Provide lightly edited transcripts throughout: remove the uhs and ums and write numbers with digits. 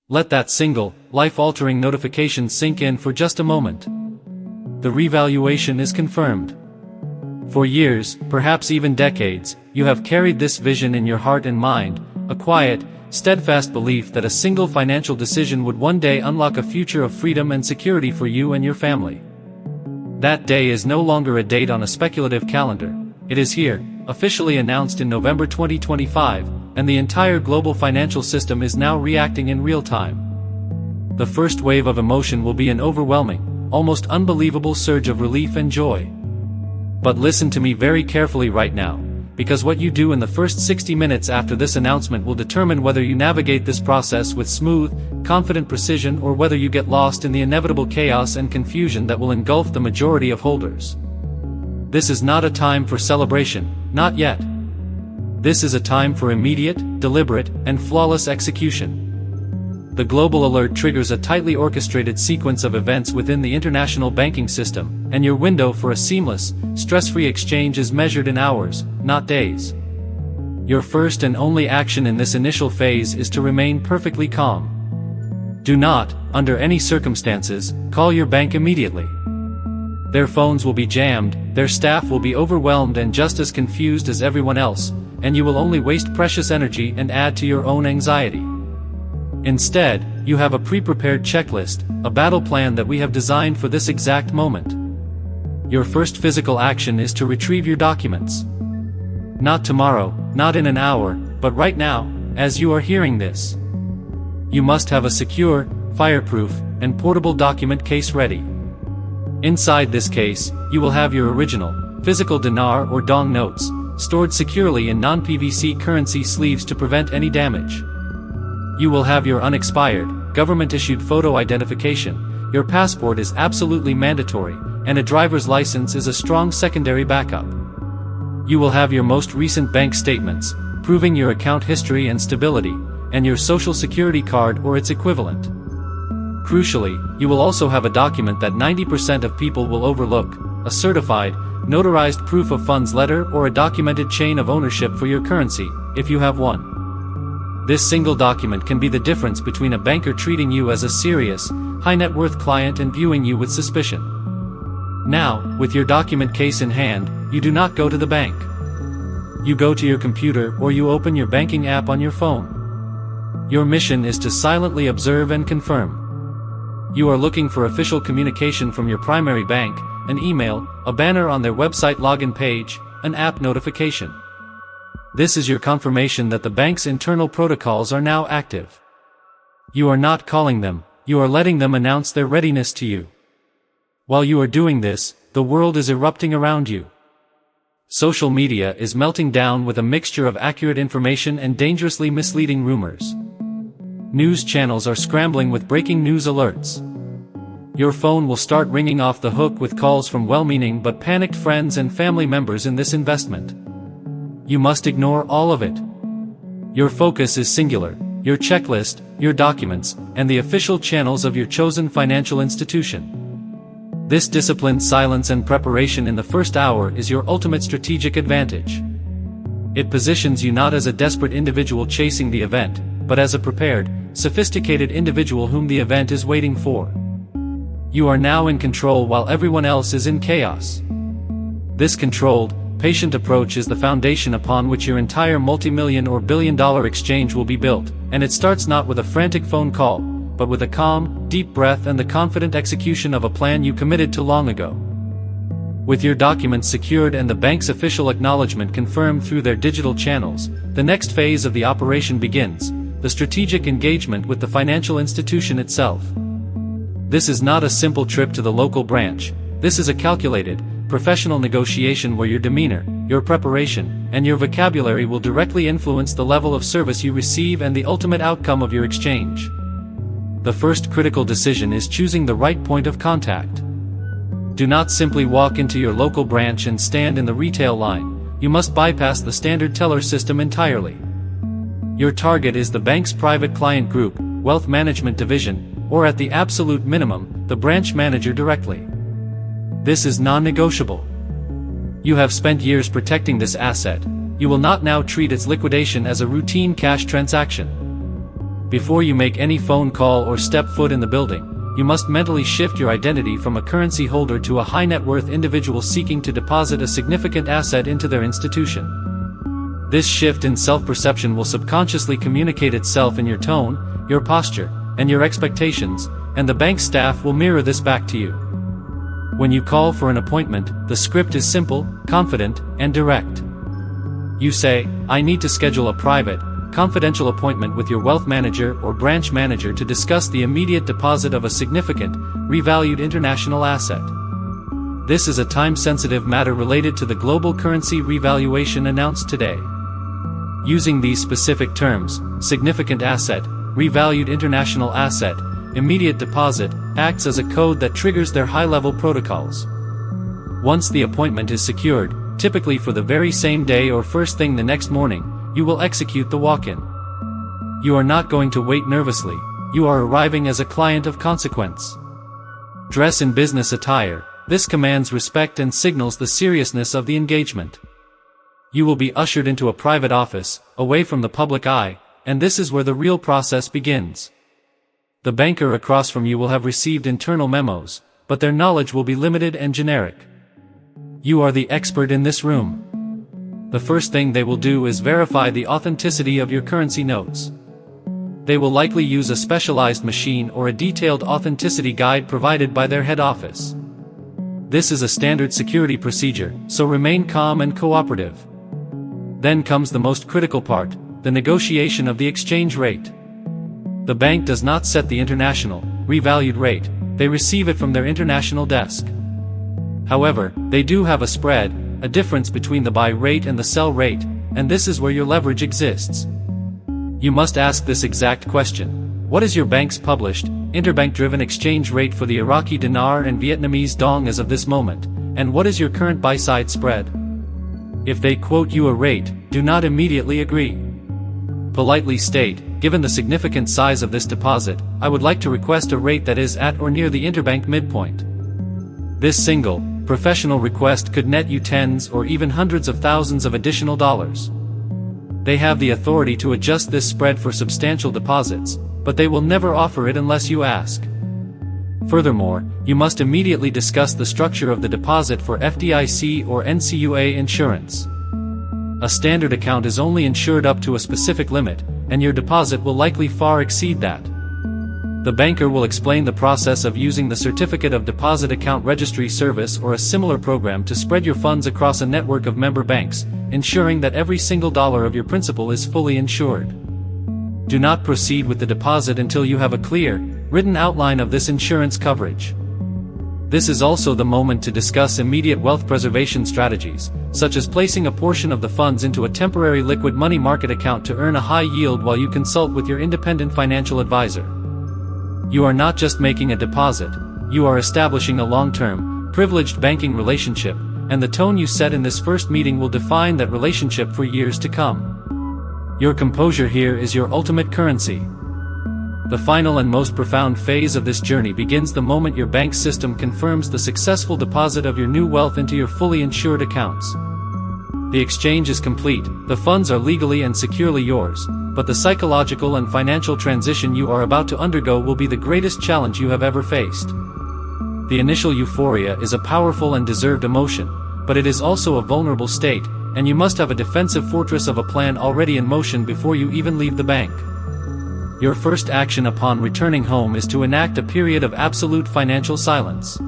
Let that single, life-altering notification sink in for just a moment. The revaluation is confirmed. For years, perhaps even decades, you have carried this vision in your heart and mind, a quiet, steadfast belief that a single financial decision would one day unlock a future of freedom and security for you and your family. That day is no longer a date on a speculative calendar. It is here, officially announced in November 2025, and the entire global financial system is now reacting in real time. The first wave of emotion will be an overwhelming, almost unbelievable surge of relief and joy. But listen to me very carefully right now, because what you do in the first 60 minutes after this announcement will determine whether you navigate this process with smooth, confident precision or whether you get lost in the inevitable chaos and confusion that will engulf the majority of holders. This is not a time for celebration, not yet. This is a time for immediate, deliberate, and flawless execution. The global alert triggers a tightly orchestrated sequence of events within the international banking system, and your window for a seamless, stress-free exchange is measured in hours, not days. Your first and only action in this initial phase is to remain perfectly calm. Do not, under any circumstances, call your bank immediately. Their phones will be jammed, their staff will be overwhelmed and just as confused as everyone else, and you will only waste precious energy and add to your own anxiety. Instead, you have a pre-prepared checklist, a battle plan that we have designed for this exact moment. Your first physical action is to retrieve your documents. Not tomorrow, not in an hour, but right now, as you are hearing this. You must have a secure, fireproof, and portable document case ready. Inside this case, you will have your original, physical dinar or dong notes, stored securely in non-PVC currency sleeves to prevent any damage. You will have your unexpired, government-issued photo identification, your passport is absolutely mandatory, and a driver's license is a strong secondary backup. You will have your most recent bank statements, proving your account history and stability, and your social security card or its equivalent. Crucially, you will also have a document that 90% of people will overlook, a certified, notarized proof of funds letter or a documented chain of ownership for your currency, if you have one. This single document can be the difference between a banker treating you as a serious, high-net-worth client and viewing you with suspicion. Now, with your document case in hand, you do not go to the bank. You go to your computer or you open your banking app on your phone. Your mission is to silently observe and confirm. You are looking for official communication from your primary bank, an email, a banner on their website login page, an app notification. This is your confirmation that the bank's internal protocols are now active. You are not calling them, you are letting them announce their readiness to you. While you are doing this, the world is erupting around you. Social media is melting down with a mixture of accurate information and dangerously misleading rumors. News channels are scrambling with breaking news alerts. Your phone will start ringing off the hook with calls from well-meaning but panicked friends and family members in this investment. You must ignore all of it. Your focus is singular, your checklist, your documents, and the official channels of your chosen financial institution. This disciplined silence and preparation in the first hour is your ultimate strategic advantage. It positions you not as a desperate individual chasing the event, but as a prepared, sophisticated individual whom the event is waiting for. You are now in control while everyone else is in chaos. This controlled, patient approach is the foundation upon which your entire multi-million or billion-dollar exchange will be built, and it starts not with a frantic phone call, but with a calm, deep breath and the confident execution of a plan you committed to long ago. With your documents secured and the bank's official acknowledgement confirmed through their digital channels, the next phase of the operation begins, the strategic engagement with the financial institution itself. This is not a simple trip to the local branch. This is a calculated, professional negotiation where your demeanor, your preparation, and your vocabulary will directly influence the level of service you receive and the ultimate outcome of your exchange. The first critical decision is choosing the right point of contact. Do not simply walk into your local branch and stand in the retail line. You must bypass the standard teller system entirely. Your target is the bank's private client group, wealth management division, or at the absolute minimum, the branch manager directly. This is non-negotiable. You have spent years protecting this asset. You will not now treat its liquidation as a routine cash transaction. Before you make any phone call or step foot in the building, you must mentally shift your identity from a currency holder to a high-net-worth individual seeking to deposit a significant asset into their institution. This shift in self-perception will subconsciously communicate itself in your tone, your posture, and your expectations, and the bank staff will mirror this back to you. When you call for an appointment, the script is simple, confident, and direct. You say, "I need to schedule a private, confidential appointment with your wealth manager or branch manager to discuss the immediate deposit of a significant, revalued international asset." This is a time-sensitive matter related to the global currency revaluation announced today. Using these specific terms, significant asset, revalued international asset, immediate deposit, acts as a code that triggers their high-level protocols. Once the appointment is secured, typically for the very same day or first thing the next morning, you will execute the walk-in. You are not going to wait nervously, you are arriving as a client of consequence. Dress in business attire, this commands respect and signals the seriousness of the engagement. You will be ushered into a private office, away from the public eye, and this is where the real process begins. The banker across from you will have received internal memos, but their knowledge will be limited and generic. You are the expert in this room. The first thing they will do is verify the authenticity of your currency notes. They will likely use a specialized machine or a detailed authenticity guide provided by their head office. This is a standard security procedure, so remain calm and cooperative. Then comes the most critical part, the negotiation of the exchange rate. The bank does not set the international, revalued rate, they receive it from their international desk. However, they do have a spread, a difference between the buy rate and the sell rate, and this is where your leverage exists. You must ask this exact question. What is your bank's published, interbank-driven exchange rate for the Iraqi Dinar and Vietnamese Dong as of this moment, and what is your current buy-side spread? If they quote you a rate, do not immediately agree. Politely state, "Given the significant size of this deposit, I would like to request a rate that is at or near the interbank midpoint." This single, professional request could net you tens or even hundreds of thousands of additional dollars. They have the authority to adjust this spread for substantial deposits, but they will never offer it unless you ask. Furthermore, you must immediately discuss the structure of the deposit for FDIC or NCUA insurance. A standard account is only insured up to a specific limit, and your deposit will likely far exceed that. The banker will explain the process of using the Certificate of Deposit Account Registry Service or a similar program to spread your funds across a network of member banks, ensuring that every single dollar of your principal is fully insured. Do not proceed with the deposit until you have a clear, written outline of this insurance coverage. This is also the moment to discuss immediate wealth preservation strategies, such as placing a portion of the funds into a temporary liquid money market account to earn a high yield while you consult with your independent financial advisor. You are not just making a deposit, you are establishing a long-term, privileged banking relationship, and the tone you set in this first meeting will define that relationship for years to come. Your composure here is your ultimate currency. The final and most profound phase of this journey begins the moment your bank system confirms the successful deposit of your new wealth into your fully insured accounts. The exchange is complete, the funds are legally and securely yours, but the psychological and financial transition you are about to undergo will be the greatest challenge you have ever faced. The initial euphoria is a powerful and deserved emotion, but it is also a vulnerable state, and you must have a defensive fortress of a plan already in motion before you even leave the bank. Your first action upon returning home is to enact a period of absolute financial silence.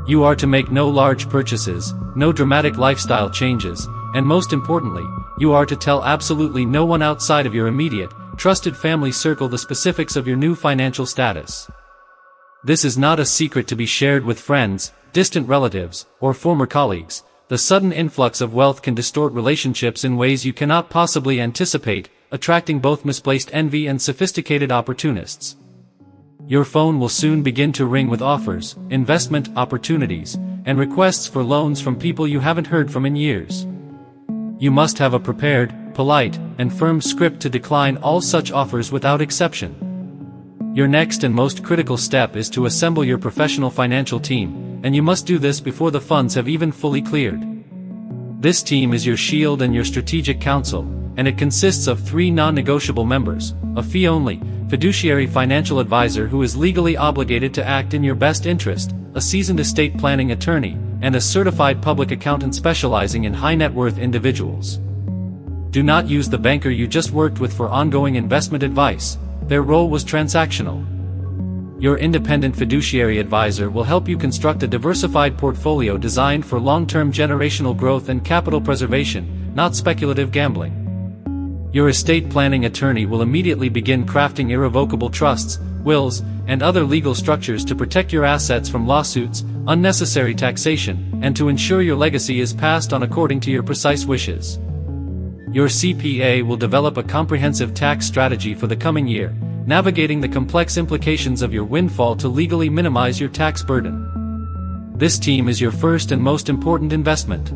You are to make no large purchases, no dramatic lifestyle changes, and most importantly, you are to tell absolutely no one outside of your immediate, trusted family circle the specifics of your new financial status. This is not a secret to be shared with friends, distant relatives, or former colleagues. The sudden influx of wealth can distort relationships in ways you cannot possibly anticipate, attracting both misplaced envy and sophisticated opportunists. Your phone will soon begin to ring with offers, investment opportunities, and requests for loans from people you haven't heard from in years. You must have a prepared, polite, and firm script to decline all such offers without exception. Your next and most critical step is to assemble your professional financial team, and you must do this before the funds have even fully cleared. This team is your shield and your strategic counsel, and it consists of 3 non-negotiable members: a fee-only, fiduciary financial advisor who is legally obligated to act in your best interest, a seasoned estate planning attorney, and a certified public accountant specializing in high-net-worth individuals. Do not use the banker you just worked with for ongoing investment advice. Their role was transactional. Your independent fiduciary advisor will help you construct a diversified portfolio designed for long-term generational growth and capital preservation, not speculative gambling. Your estate planning attorney will immediately begin crafting irrevocable trusts, wills, and other legal structures to protect your assets from lawsuits, unnecessary taxation, and to ensure your legacy is passed on according to your precise wishes. Your CPA will develop a comprehensive tax strategy for the coming year, navigating the complex implications of your windfall to legally minimize your tax burden. This team is your first and most important investment.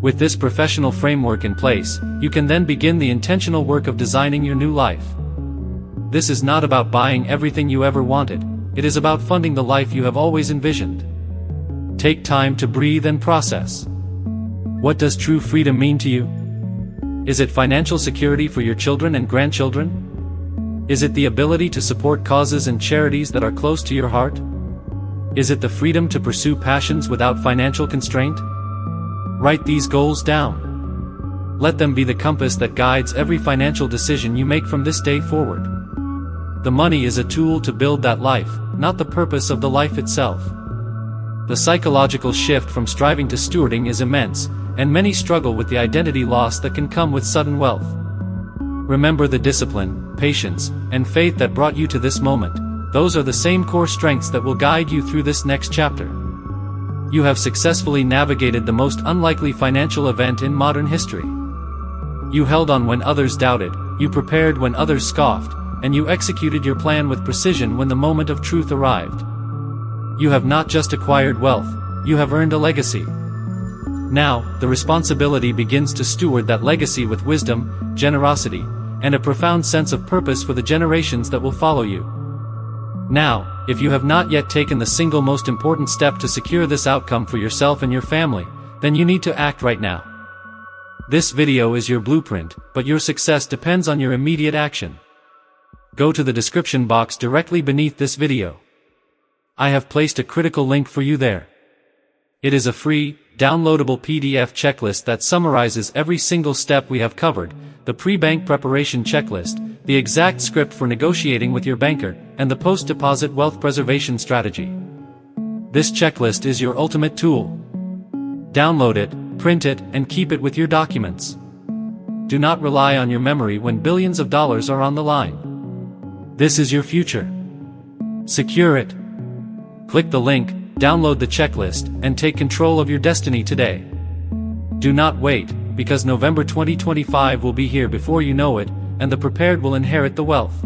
With this professional framework in place, you can then begin the intentional work of designing your new life. This is not about buying everything you ever wanted, it is about funding the life you have always envisioned. Take time to breathe and process. What does true freedom mean to you? Is it financial security for your children and grandchildren? Is it the ability to support causes and charities that are close to your heart? Is it the freedom to pursue passions without financial constraint? Write these goals down. Let them be the compass that guides every financial decision you make from this day forward. The money is a tool to build that life, not the purpose of the life itself. The psychological shift from striving to stewarding is immense, and many struggle with the identity loss that can come with sudden wealth. Remember the discipline, patience, and faith that brought you to this moment. Those are the same core strengths that will guide you through this next chapter. You have successfully navigated the most unlikely financial event in modern history. You held on when others doubted, you prepared when others scoffed, and you executed your plan with precision when the moment of truth arrived. You have not just acquired wealth, you have earned a legacy. Now, the responsibility begins to steward that legacy with wisdom, generosity, and a profound sense of purpose for the generations that will follow you. Now, if you have not yet taken the single most important step to secure this outcome for yourself and your family, then you need to act right now. This video is your blueprint, but your success depends on your immediate action. Go to the description box directly beneath this video. I have placed a critical link for you there. It is a free, downloadable PDF checklist that summarizes every single step we have covered, the pre-bank preparation checklist, the exact script for negotiating with your banker, and the post-deposit wealth preservation strategy. This checklist is your ultimate tool. Download it, print it, and keep it with your documents. Do not rely on your memory when billions of dollars are on the line. This is your future. Secure it. Click the link, download the checklist, and take control of your destiny today. Do not wait, because November 2025 will be here before you know it, and the prepared will inherit the wealth.